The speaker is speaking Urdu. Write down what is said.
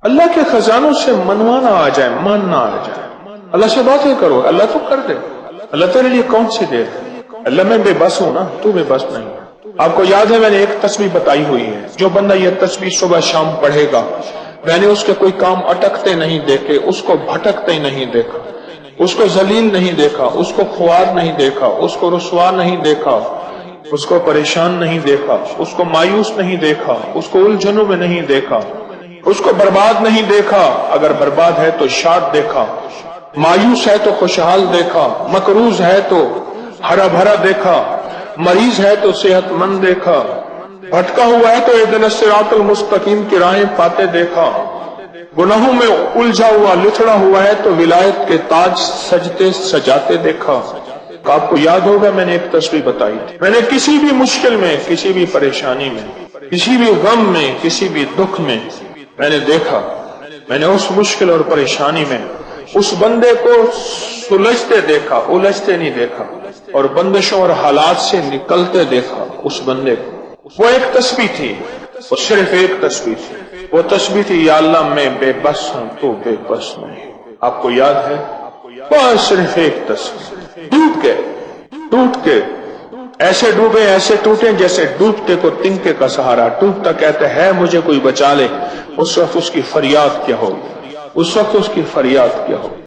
اللہ کے خزانوں سے منوانا آ جائے، ماننا آ جائے، اللہ سے باتیں کرو، اللہ تو کر دے، اللہ تیرے لیے کون سی دے، اللہ میں بے بس ہوں نا، تو بے بس نہیں۔ آپ کو یاد ہے میں نے ایک تسبیح بتائی ہوئی ہے، جو بندہ یہ تسبیح صبح شام پڑھے گا، میں نے اس کے کوئی کام اٹکتے نہیں دیکھے، اس کو بھٹکتے نہیں دیکھا، اس کو ذلیل نہیں دیکھا، اس کو خوار نہیں دیکھا، اس کو رسوا نہیں دیکھا، اس کو پریشان نہیں دیکھا، اس کو مایوس نہیں دیکھا، اس کو الجھنوں میں نہیں دیکھا، اس کو برباد نہیں دیکھا، اگر برباد ہے تو شاد دیکھا، مایوس ہے تو خوشحال دیکھا، مقروض ہے تو ہرا بھرا دیکھا، مریض ہے تو صحت مند دیکھا، بھٹکا ہوا ہے تو اہدنا الصراط المستقیم کی راہیں پاتے دیکھا، گناہوں میں الجھا ہوا لچڑا ہوا ہے تو ولایت کے تاج سجتے سجاتے دیکھا۔ آپ کو یاد ہوگا میں نے ایک تسبیح بتائی تھی، میں نے کسی بھی مشکل میں، کسی بھی پریشانی میں، کسی بھی غم میں، کسی بھی دکھ میں میں نے دیکھا، میں نے اس مشکل اور پریشانی میں اس بندے کو سلجھتے دیکھا، الجھتے نہیں دیکھا، اور بندشوں اور حالات سے نکلتے دیکھا اس بندے کو۔ وہ ایک تسبیح تھی، وہ صرف ایک تسبیح تھی، وہ تسبیح تھی یا اللہ میں بے بس ہوں تو بے بس نہیں۔ آپ کو یاد ہے؟ بس صرف ایک تسبیح، ٹوٹ کے ایسے ڈوبے ایسے ٹوٹے جیسے ڈوبتے کو تنکے کا سہارا، ڈوبتا کہتے ہے مجھے کوئی بچا لے، اس وقت اس کی فریاد کیا ہوگی، اس وقت اس کی فریاد کیا ہوگی۔